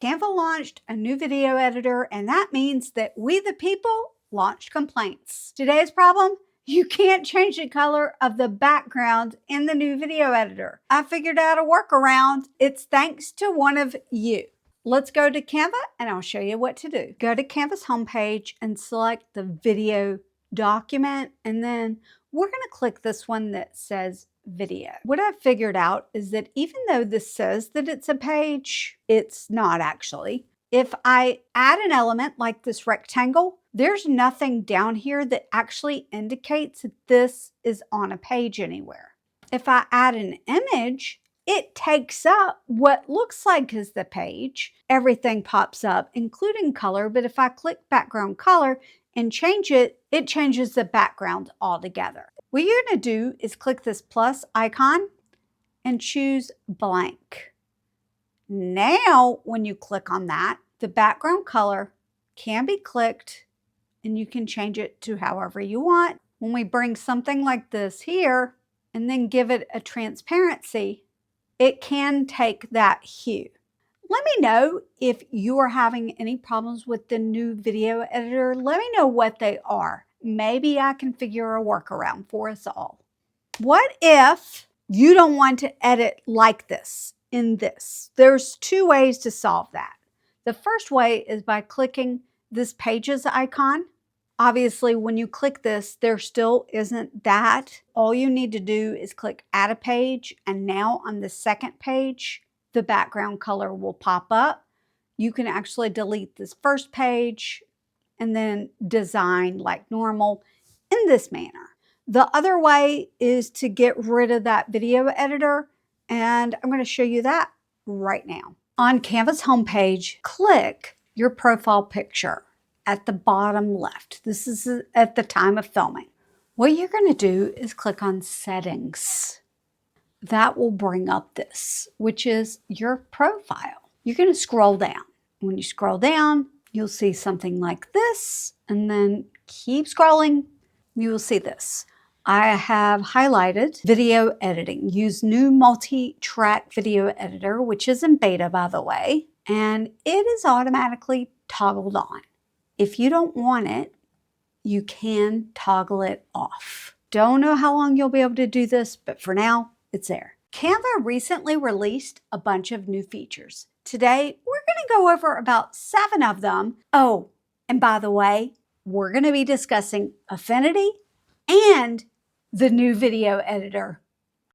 Canva launched a new video editor, and that means that we, the people, launched complaints. Today's problem? You can't change the color of the background in the new video editor. I figured out a workaround. It's thanks to one of you. Let's go to Canva and I'll show you what to do. Go to Canva's homepage and select the video document, and then we're going to click this one that says video. What I've figured out is that even though this says that it's a page, it's not actually. If I add an element like this rectangle, there's nothing down here that actually indicates that this is on a page anywhere. If I add an image, it takes up what looks like is the page. Everything pops up, including color, but if I click background color and change it, it changes the background altogether. What you're going to do is click this plus icon and choose blank. Now, when you click on that, the background color can be clicked and you can change it to however you want. When we bring something like this here and then give it a transparency, it can take that hue. Let me know if you are having any problems with the new video editor. Let me know what they are. Maybe I can figure a workaround for us all. What if you don't want to edit like this in this? There's two ways to solve that. The first way is by clicking this pages icon. Obviously, when you click this, there still isn't that. All you need to do is click add a page, and now on the second page, the background color will pop up. You can actually delete this first page and then design like normal in this manner. The other way is to get rid of that video editor, and I'm going to show you that right now. On Canva's homepage, click your profile picture at the bottom left. This is at the time of filming. What you're going to do is click on settings. That will bring up this, which is your profile. You're going to scroll down. When you scroll down, you'll see something like this, and then keep scrolling. You will see this. I have highlighted video editing. Use new multi-track video editor, which is in beta, by the way, and it is automatically toggled on. If you don't want it, you can toggle it off. Don't know how long you'll be able to do this, but for now, it's there. Canva recently released a bunch of new features. Today, we're going to go over about 7 of them. Oh, and by the way, we're going to be discussing Affinity and the new video editor